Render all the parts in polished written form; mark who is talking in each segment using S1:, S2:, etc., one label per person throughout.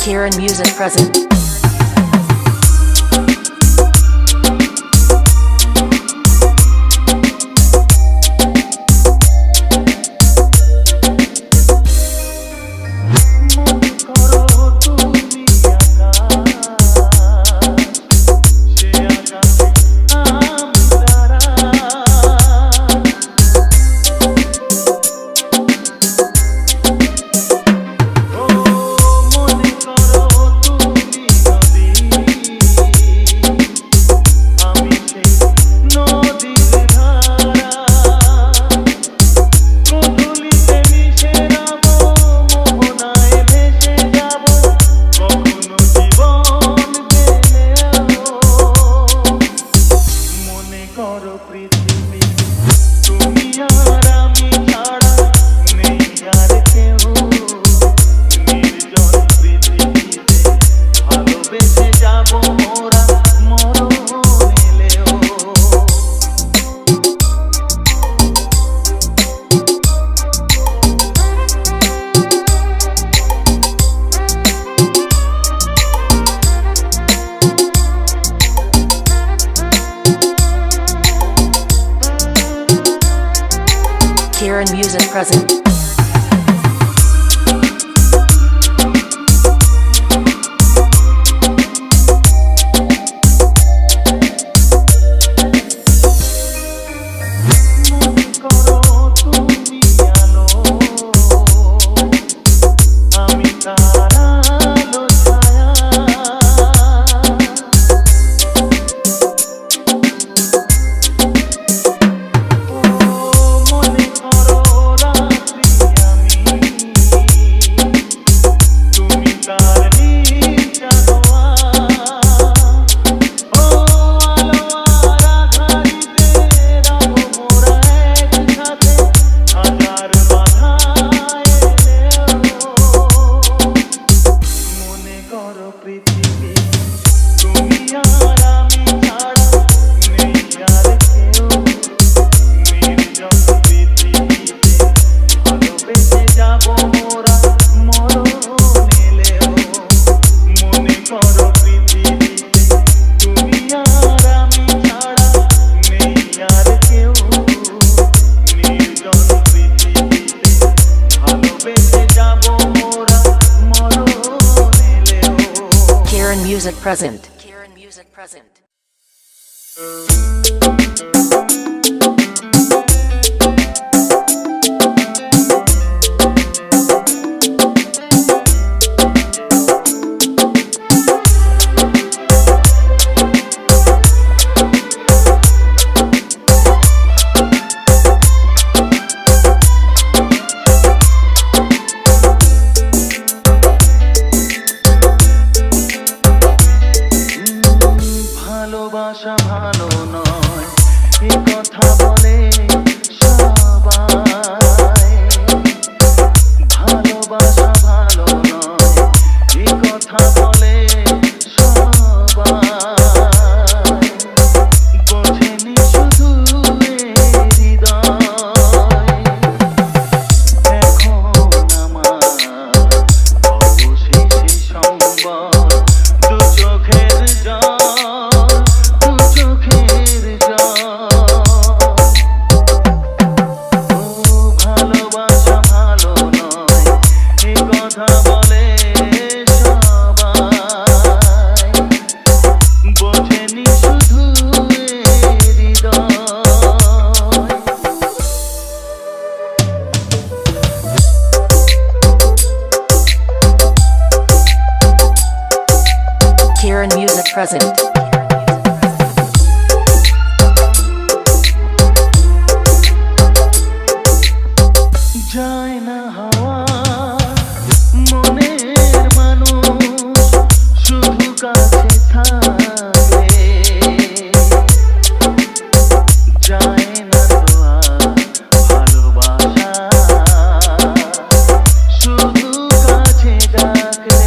S1: Kieran Music present. Kieran Music present. Music present. Kieran Music present.
S2: ভালোবাসা ভালো নয় এ কথা বলে সবাই, ভালোবাসা ভালো নয় এ কথা বলে সবাই, বোঝেনি শুধু এ হৃদয়। এখন আমার অবশেষে সম্বল দু চোখের জল,
S1: Kieran Music present.
S2: যায় না হাওয়া মনের মানুষ শুধু কাছে থাকে, যায় না দোয়া ভালোবাসা শুধু কাছে ডাকলে।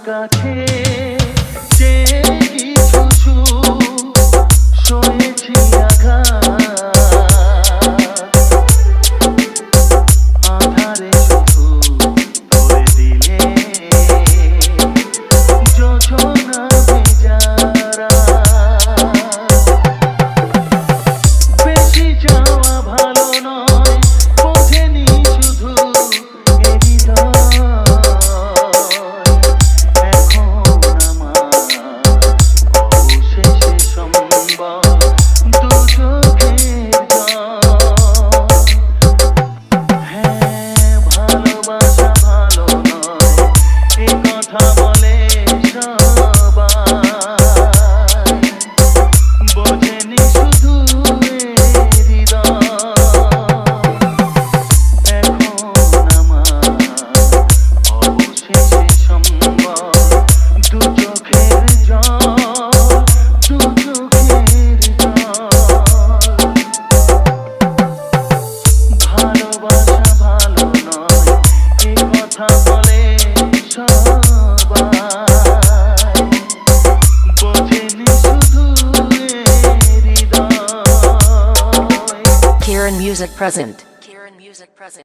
S2: কাছে যে কিছু সয়েছি আঘাত আধারে শুধু ধরে দিলে যোজনা বেজারা বেশি যাওয়া ভালো নয় বোঝেনি শুধু এ হৃদয় এখন আমার অবশেষে সম্বল দু চোখের জল হ্যাঁ ভালোবাসা ভালো নয় এ কথা বলে সবাই বোঝেনি শুধু এ হৃদয় এখন আমার অবশেষে সম্বল দু চোখের জল দু চোখের জল ভালোবাসা ভালো নয় এ কথা বলে সবাই বোঝেনি শুধু এ হৃদয়
S1: Kieran Music present. Kieran Music present.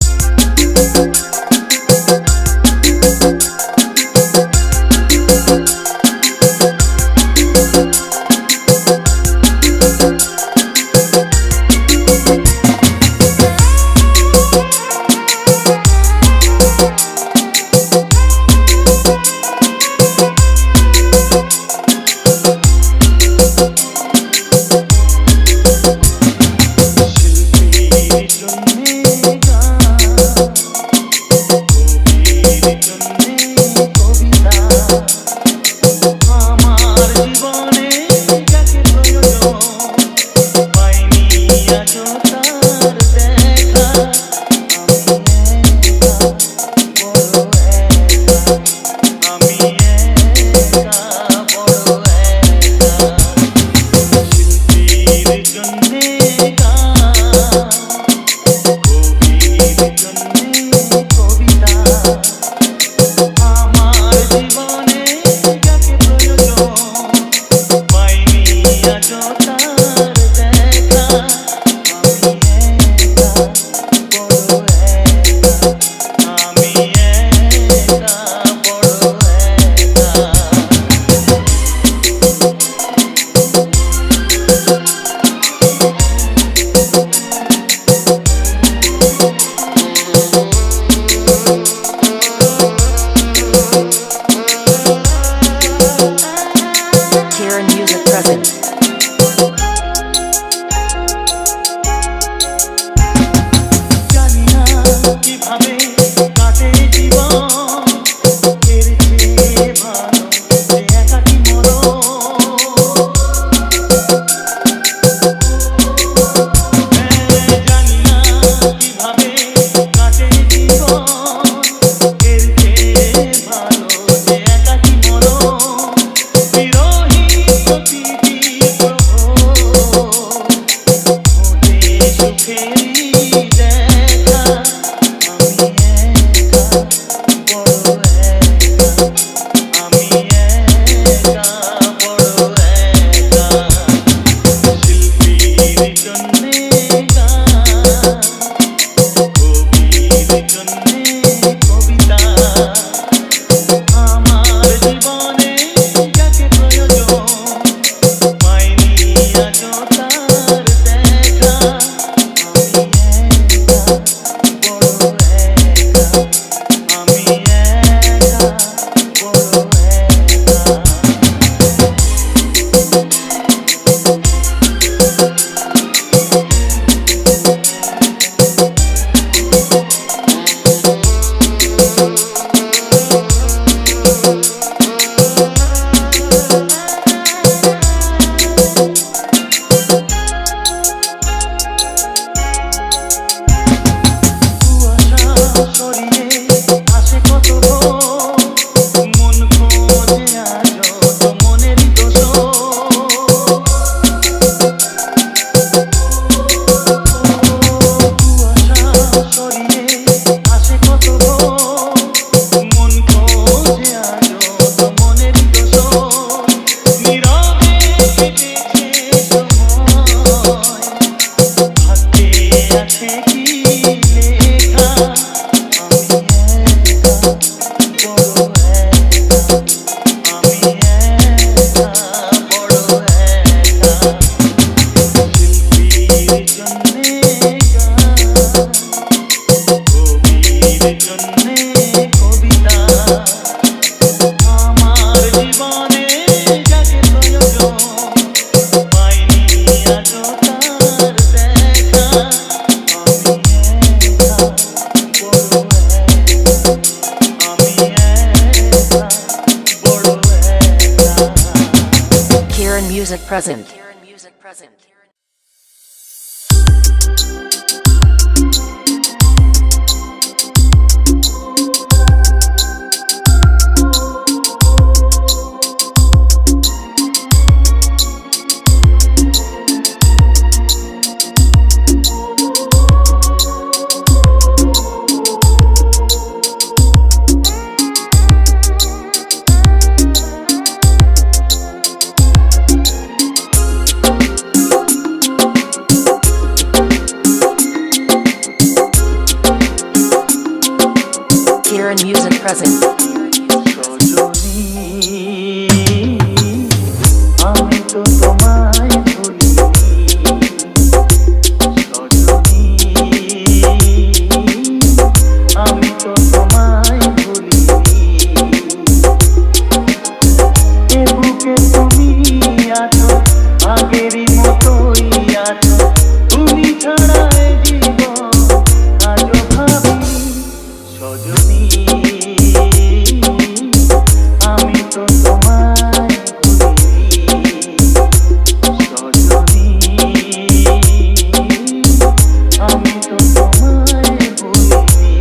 S2: শিল্পীর জন্যে গান
S1: Music present. Kieran Music present. Kieran Music present.
S2: আমি তো তোমায় ভুলিনি সজনী আমি তো তোমায় ভুলিনি এ বুকে তুমি আছো আগেরই মতোই আছো তুমি ছাড়া এ জীবন আজও ভাবিনি সজনী আমি তো তোমায় ভুলিনি সজনী আমি তো তোমায় ভুলিনি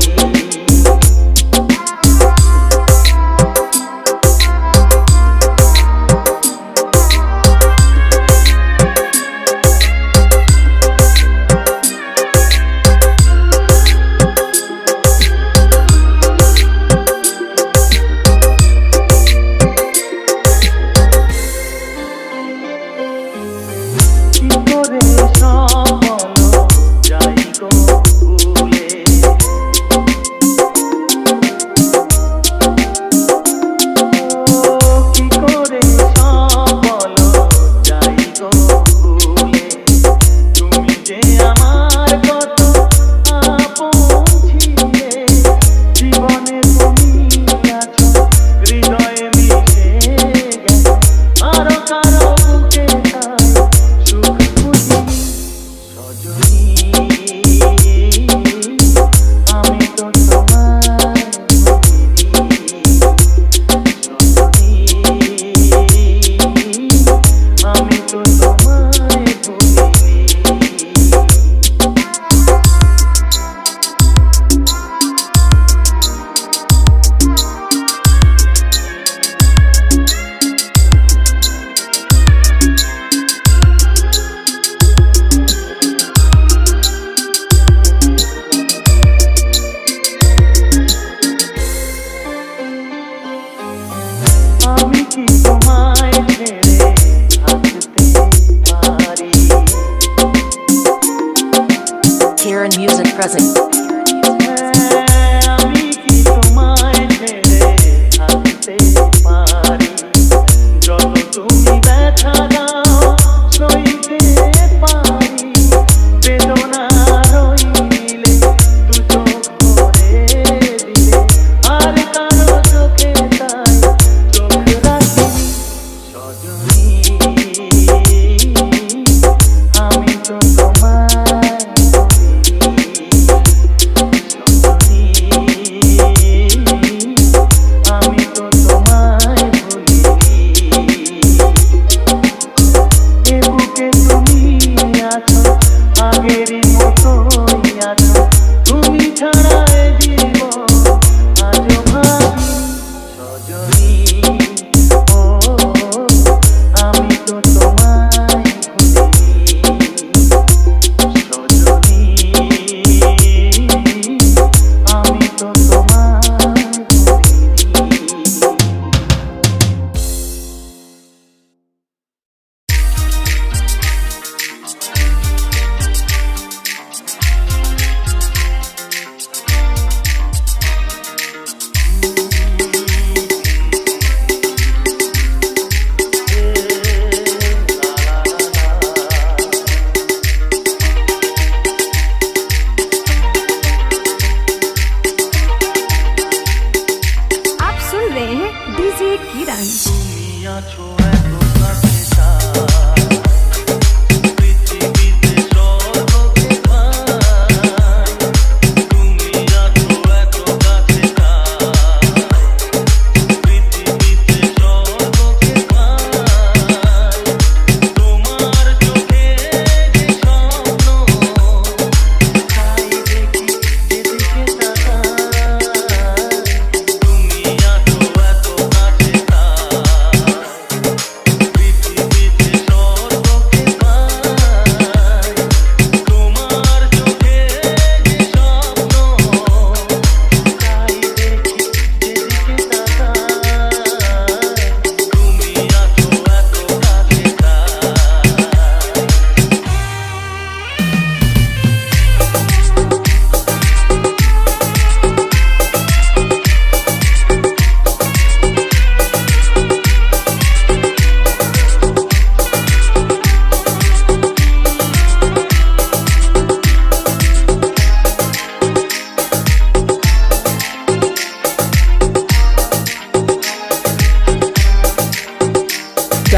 S2: কি করে সব বলো যাই গো ভুলে কি করে সব বলো যাই গো ভুলে তুমি যে আমার কত আপন ছিলে জীবনে তুমি আছো হৃদয়ে মিশে গেছো আরো কারো বুকে তাই সুখ খুঁজিনি সজনী আমি তো তোমায় ভুলিনি সজনী আমি তো তোমায় ভুলিনি আমি কি তোমায় ছেড়ে থাকতে পারি
S1: Kieran Music present.
S2: আমি কি তোমায় ছেড়ে থাকতে পারি যত তুমি ব্যথা দাও সইতে পারি বেদনা রইলে দু চোখ ভরে দিলে আর কারো চোখে তাই চোখ রাখিনি সজনী আমি তো তোমায় ভুলিনি সজনী আমি তো তোমায় ভুলিনি এ বুকে তুমি আছো আগেরই মতোই আছো তুমি ছাড়া এ জীবন আজও ভাবিনি সজনী ও আমি তো তোমায় ভুলিনি সজনী আমি তো তোমায়
S3: आप सुन रहे हैं डीजे किरण।
S2: তুমি আছো এত কাছে তাই পৃথিবীতে সর্বকে পাই তুমি আছো এত কাছে তাই পৃথিবীতে সর্বকে পাই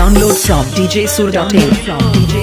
S4: Download from djsur.in.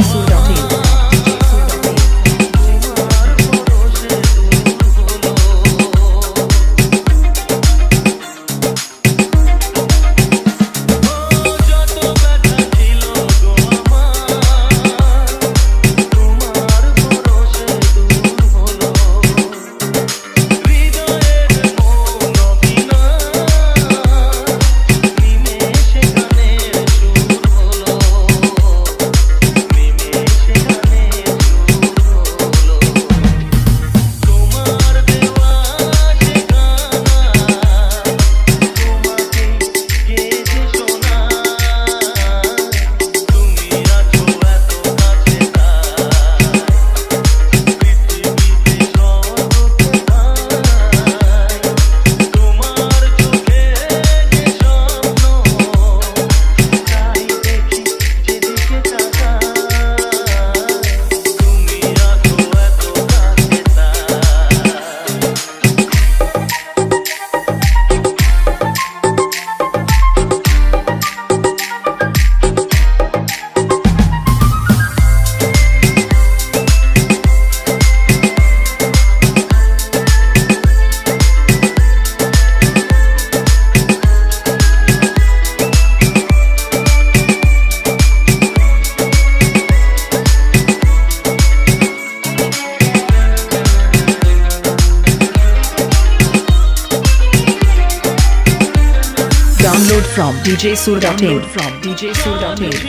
S4: Download from djsur.in.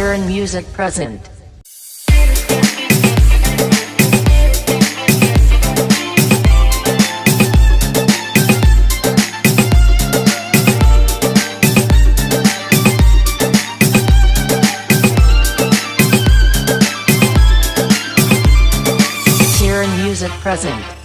S1: Kieran Music present. Kieran Music present.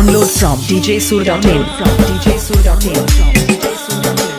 S4: Download from djsur.in. From djsur.in. From djsur.in.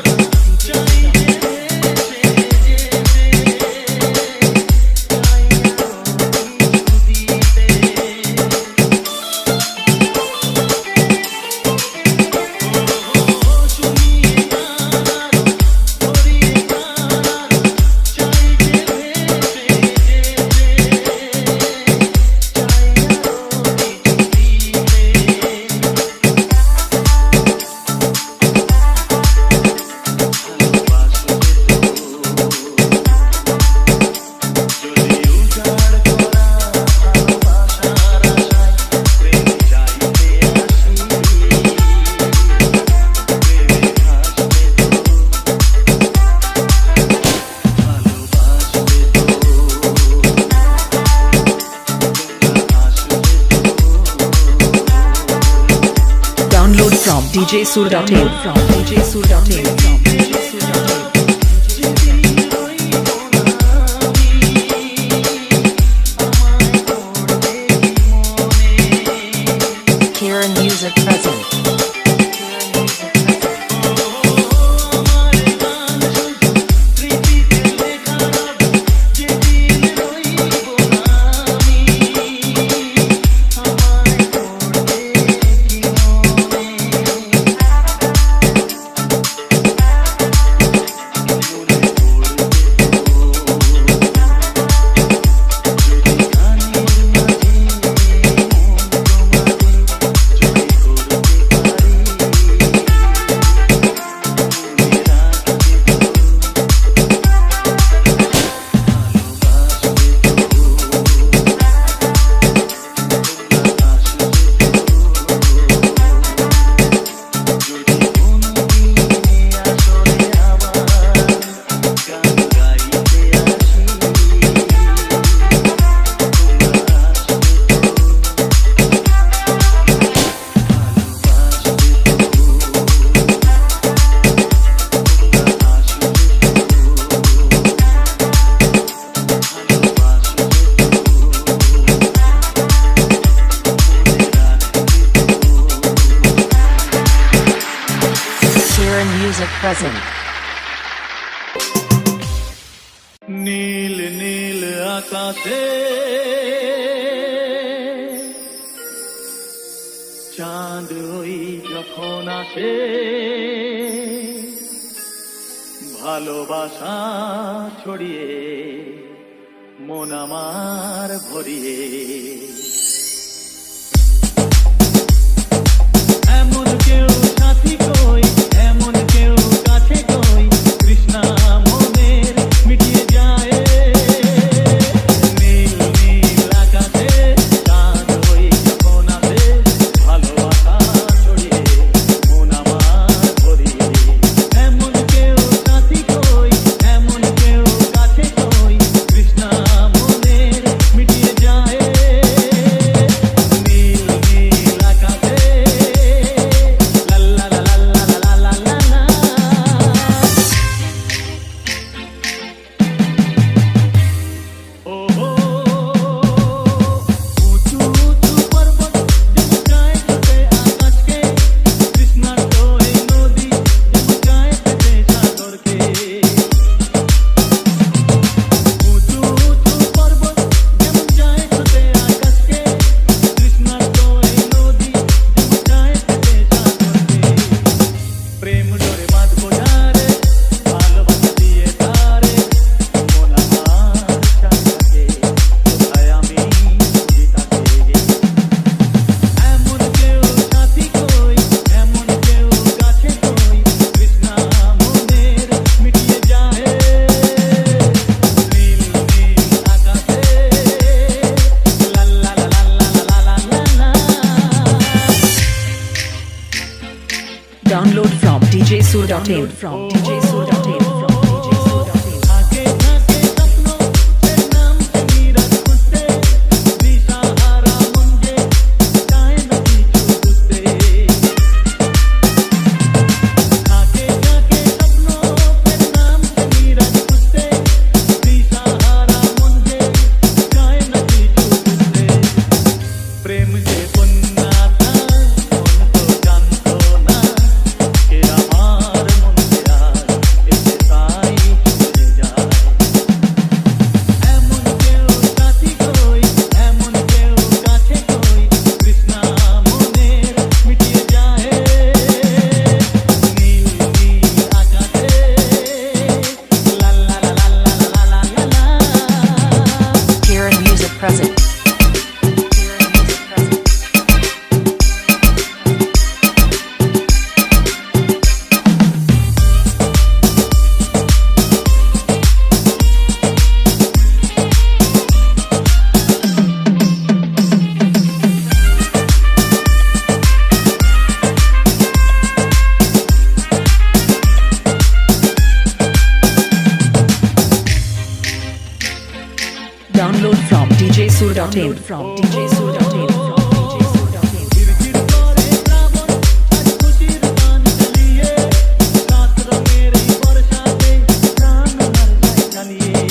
S4: Download from djsur.in. From djsur.in. From djsur.in.
S1: Kieran Music Present. Kieran Music Present.
S2: নীল নীল আকাশে চাঁদ ওই যখন আসে ভালোবাসা ছড়িয়ে মন আমার ভরিয়ে এমন কেউ সাথী কই এমন কেউ কাছে কই কৃষ্ণা মনের মিটিয়ে যায় নীল নীল আকাশে চাঁদ ওই যখন আসে ভালোবাসা ছড়িয়ে মন আমার ভরিয়ে এমন কেউ সাথী কই এমন কেউ কাছে কই কৃষ্ণা মনের মিটিয়ে যায় নীল নীল আকাশে লা লা লা লা লা লা লা লা। উঁচু উঁচু পর্বত যেমন গায়ে কাটে আকাশকে কৃষ্ণার তো এই নদী যেমন গায়ে কাটে সাগরকে উঁচু উঁচু পর্বত যেমন গায়ে কাটে আকাশকে কৃষ্ণার তো এই নদী যেমন গায়ে কাটে সাগরকে প্রেম ডোরে বাঁধবো যারে ভালোবাসা দিয়ে তারে মন আমার চায় থাকে কোথায় আমি খুঁজি তাকে এমন কেউ সাথী কই এমন কেউ কাছে কই কৃষ্ণা মনের মিটিয়ে যায় নীল নীল আকাশে লা লা লা লা লা লা লা লা।
S4: Download from djsur.in. From djsur.in. From djsur.in.
S2: থাকে থাকে স্বপ্ন সে নাম সে মিরাজ খুঁজতে দিশাহারা মন যে চায় না কিছু বুঝতে থাকে থাকে স্বপ্ন সে নাম সে মিরাজ খুঁজতে দিশাহারা মন যে চায় না কিছু বুঝতে প্রেম যে বন্যা
S4: djsoor.in from djsoor.in from djsoor.in
S2: गिरगिट करे श्रावण आज खुशीर गान चलिए छात्र मेरी बरसाते प्राण मर जाए जानिए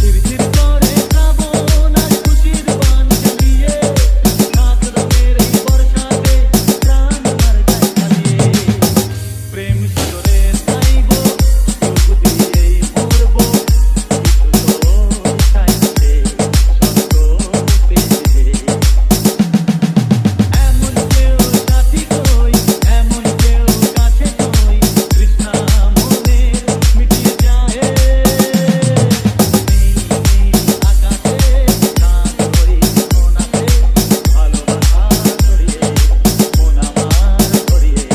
S2: गिरगिट करे श्रावण आज खुशीर गान चलिए छात्र मेरी बरसाते प्राण मर जाए जानिए प्रेम सुरे साइबो डूब दिए मरबो চাইতে স্বর্গ পেতে এমন কেউ সাথী কই এমন কেউ কাছে কই তৃষ্ণা মনে মিটিয়ে যায় নীল নীল আকাশে গান করি শোনাতে ভালোবাসা ছড়িয়ে মন আমার ছড়িয়ে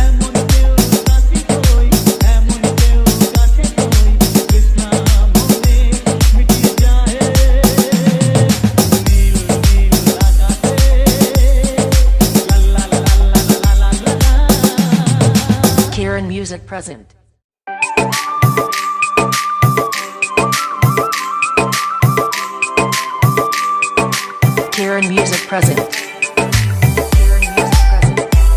S2: এমন কেউ সাথী কই এমন কেউ কাছে কই তৃষ্ণা মনে মিটিয়ে যায় নীল নীল আকাশে লা লা লা লা লা লা লা লা
S1: Kieran Music present. Kieran Music present. Kieran Music present.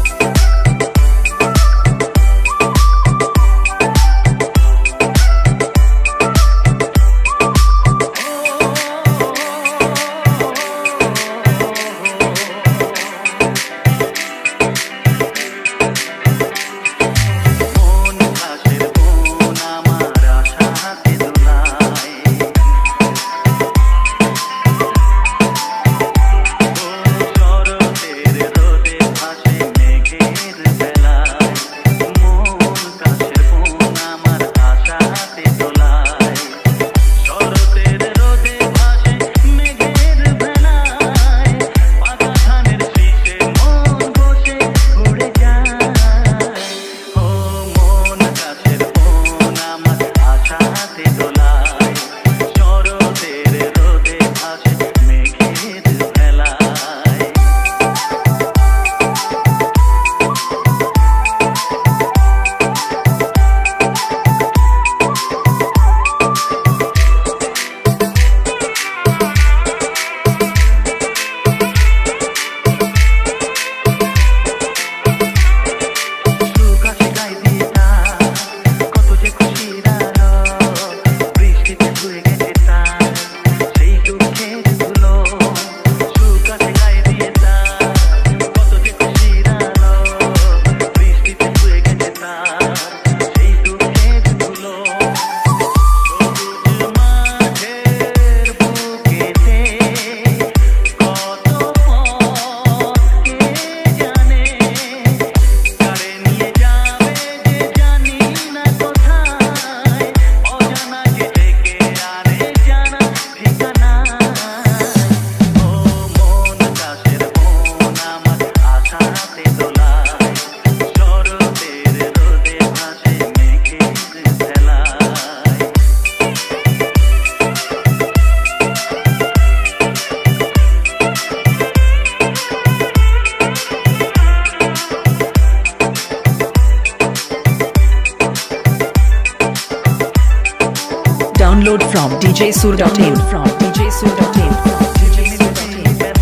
S2: মন ঘাসের বন আমার আশাতে দোলায় ও শরতের রোদে ভাসে মেঘের বেলায় মন ঘাসের বন আমার আশাতে দোলায় শরতের রোদে ভাসে মেঘের বেলায় পাকা ধানের শীষে মন বসে উড়ে যায় ও মন গাছের বন আমার আশাতে দোলায় শরতের রোদে ভাসে মেঘের বেলায় সুখ আসে গায়ে দিয়ে তার কত যে খুশির আলো বৃষ্টিতে ধুয়ে গেছে তার সেই দুঃখের ধুলো সুখ আসে গায়ে দিয়ে তার কত যে খুশির আলো বৃষ্টিতে ধুয়ে গেছে তার সেই দুঃখের ধুলো সবুজ মাঠের বুকেতে কত পথ কে জানে কারে নিয়ে যাবে যে জানি না কোথায় অজানাকে ডেকে আরে জানা ঠিকানা ও মন গাছের বন আমার আশাতে দোলায় শরতের রোদে ভাসে মেঘের ভেলায়
S4: download from djsoor.in from djsoor.in from djsoor.in
S2: কেন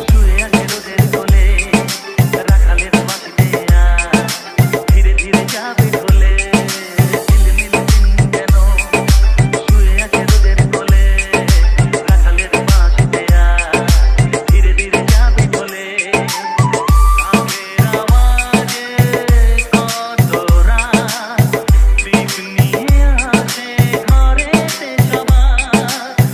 S2: শুয়ে আছে রোদের কোলে রাখালের বাঁশিতে ধীরে ধীরে যাবে ঢলে ঝিলমিল দিন কেন শুয়ে আছে রোদের কোলে রাখালের বাঁশিতে ধীরে ধীরে যাবে ঢলে কাকের আওয়াজে কত রাত দীপ নিয়ে আসে ঘরেতে সবার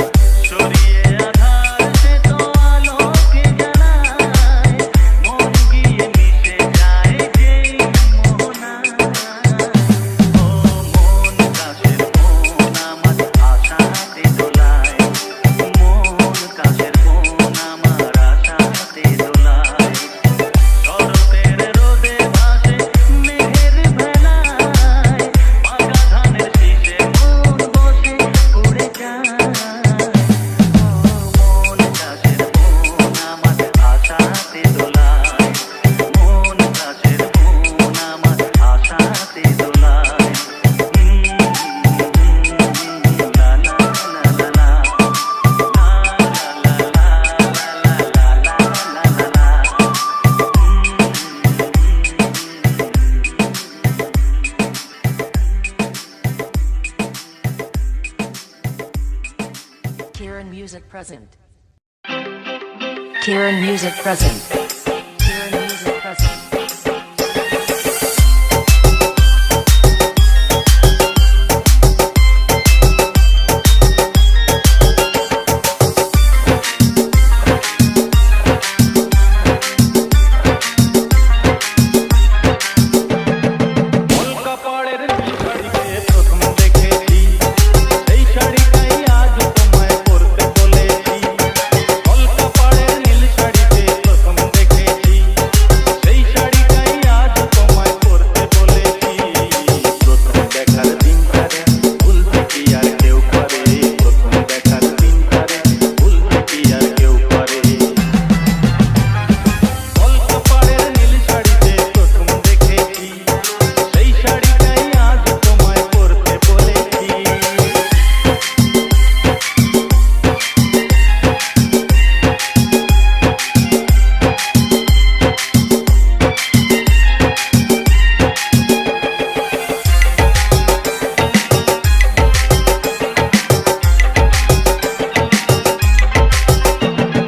S1: present. Kieran Music present. Kieran Music present.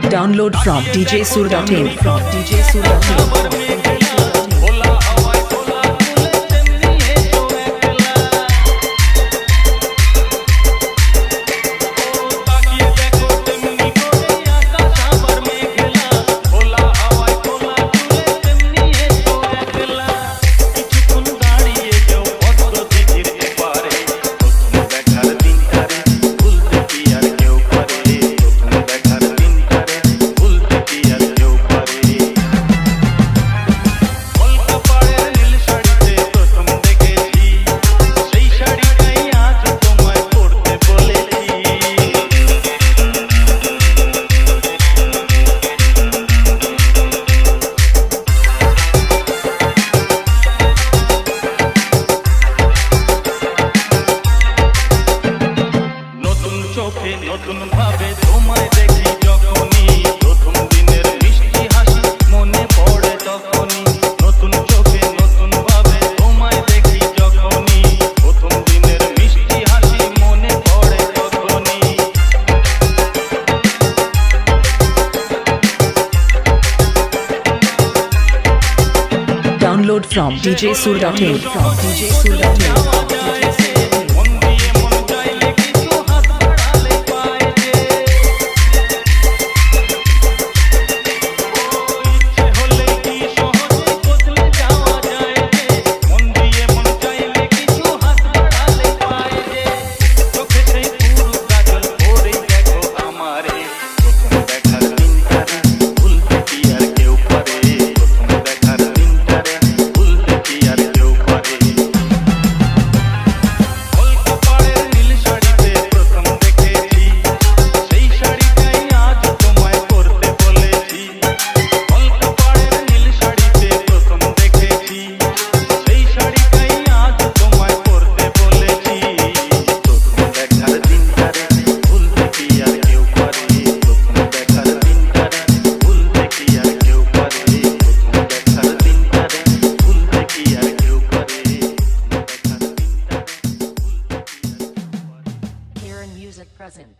S4: Download from djsur.in. From djsur.in. Download from djsur.in. From djsur.in.
S1: Music present.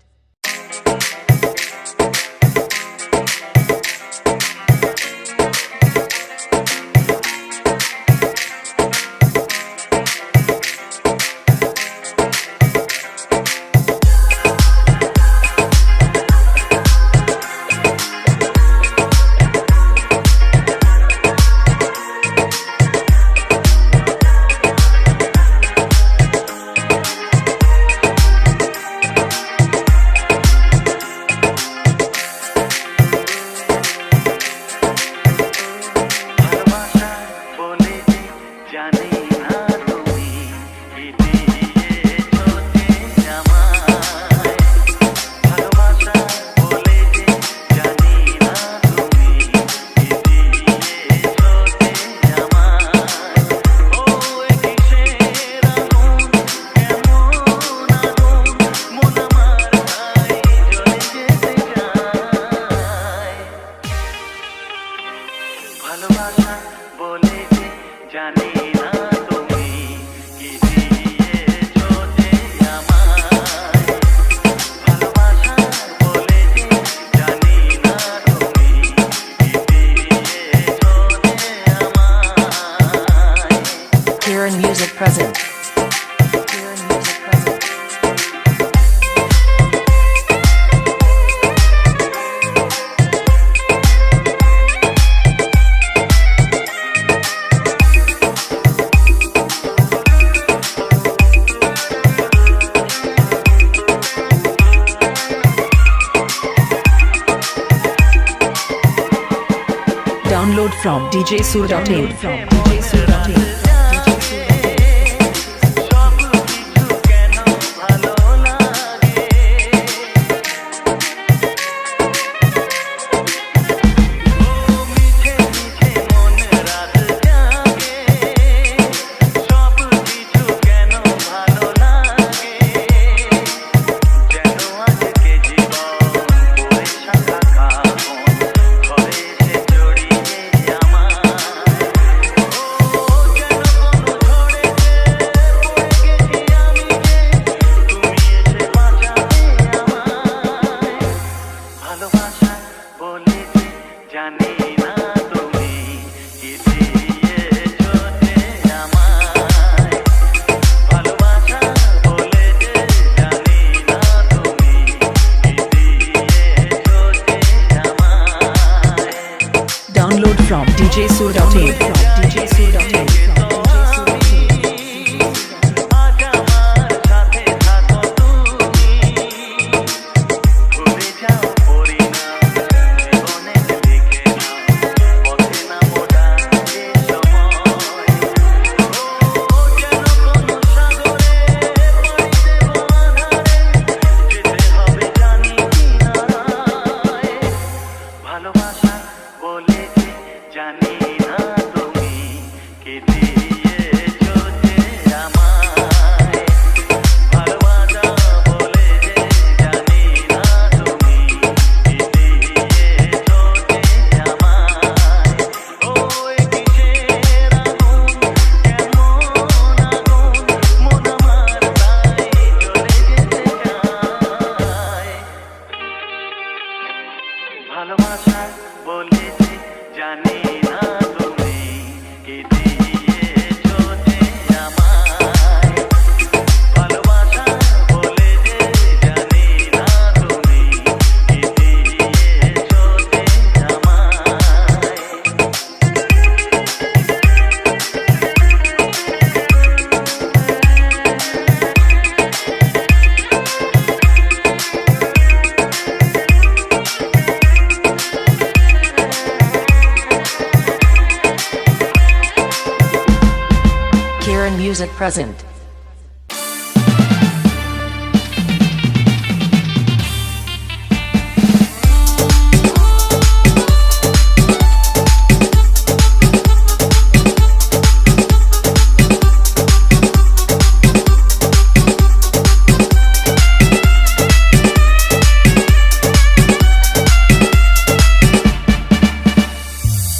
S4: Download from djsur.in. From djsur.in.
S2: সব কিছু কেন ভালো লাগে ও মিছে মিছে মন রাত জাগে সব কিছু কেন ভালো লাগে যেন আজকে জীবন পড়ে শাখা খাবন ঘরে এসে জড়িয়ে আমার ও যেন কোনো ঝড়েতে পড়ে গেছি আমি যে তুমি এসে বাঁচাবে আমায় ভালোবাসা বলে যে জানি না তুমি কি দিয়েছো যে আমায় ভালোবাসা বলে যে জানি না তুমি কি দিয়েছো যে আমায়
S4: Download from djsur.in. From djsur.in.
S2: আজ আমার সাথে থাকো তুমি ভুলে যাও পরিণাম জীবনে লিখে নাও পথে না মোড়া যে সময় ও যেন কোনো সাগরে পাড়ি দেব আধারে যেতে হবে জানি কিনারায় ভালোবাসা বলে যে জানি না তুমি কে দিয়েছো যে আমায় ভালোবাসা বলে যে জানি না তুমি কে দিয়েছো যে আমায় ও কিসের আগুন কেমন আগুন মন আমার তাই চলে যেতে চায় ভালোবাসা বলে যে জানি না তুমি কে দিয়েছো যে আমায় ভালোবাসা বলে যে জানি না তুমি কে দিয়েছো যে আমায়
S1: Kieran Music present.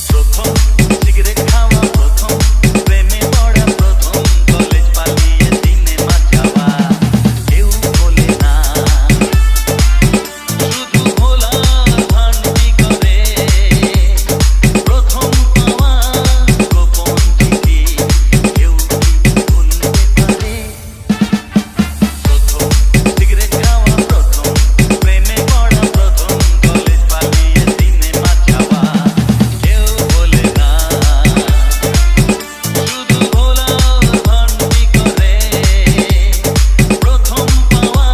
S2: প্রথম সিগারেট খাওয়া প্রথম প্রেমে পড়া প্রথম কলেজ পালিয়ে সিনেমা যাওয়া কেউ বলে না শুধু ভোলার ভান্তি করে প্রথম পাওয়া গোপন চিঠি কেউ কি ভুলতে পারে প্রথম সিগারেট খাওয়া প্রথম প্রেমে পড়া প্রথম কলেজ পালিয়ে সিনেমা যাওয়া কেউ বলে না শুধু ভোলার ভান্তি করে প্রথম পাওয়া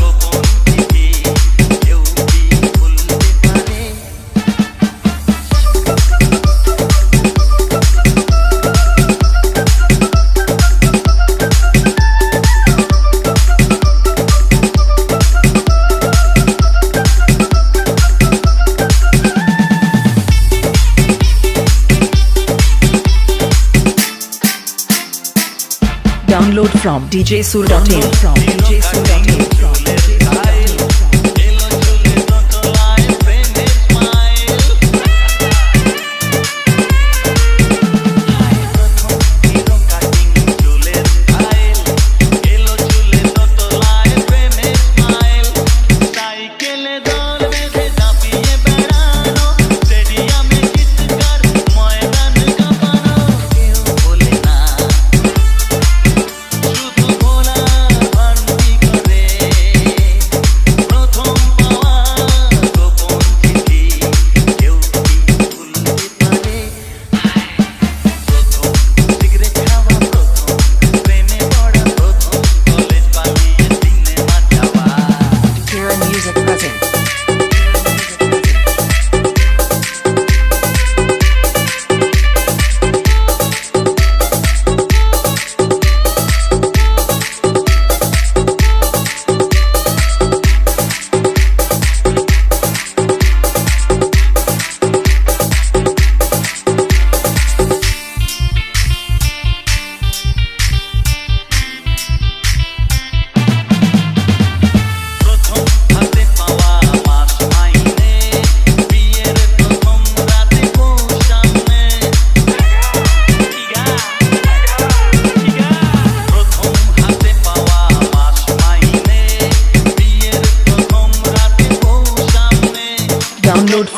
S2: গোপন চিঠি কেউ কি ভুলতে পারে
S4: Download from djsur.in. From djsur.in. From djsur.in.
S2: এলো চলে ততলায় প্রেমের স্মাইল হায় প্রথম হিরো কাটিং চুলের স্টাইল এলো চলে ততলায় প্রেমের স্মাইল সাইকেলে দল বেঁধে দাপিয়ে বেড়ানো স্টেডিয়ামে চিৎকার ময়দান কাঁপানো কেউ বলে না শুধু ভোলার ভান্তি করে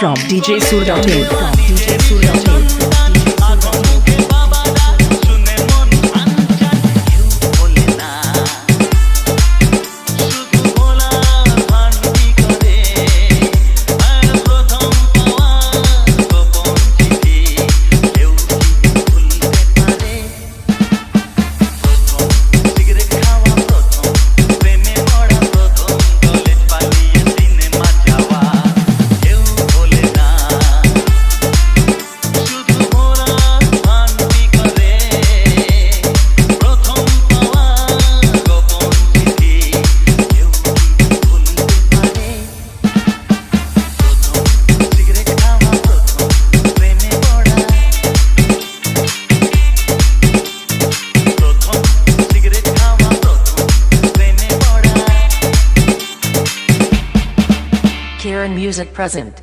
S4: from djsoul.in from djsoul.in
S2: শুনে মন আনচান কেউ বলে না শুধু ভোলা ভান্তি করে আর প্রথম পাওয়া গোপন চিঠি কেউ কি ভুলতে পারে প্রথম সিগারেট খাওয়া প্রথম প্রেমে পড়া প্রথম কলেজ পালিয়ে সিনেমা যাওয়া কেউ বলে না শুধু ভোলা ভান্তি করে প্রথম পাওয়া গোপন চিঠি কেউ কি ভুলতে পারে প্রথম সিগারেট খাওয়া প্রথম প্রেমে পড়া প্রথম সিগারেট খাওয়া প্রথম প্রেমে পড়া
S1: Kieran Music present.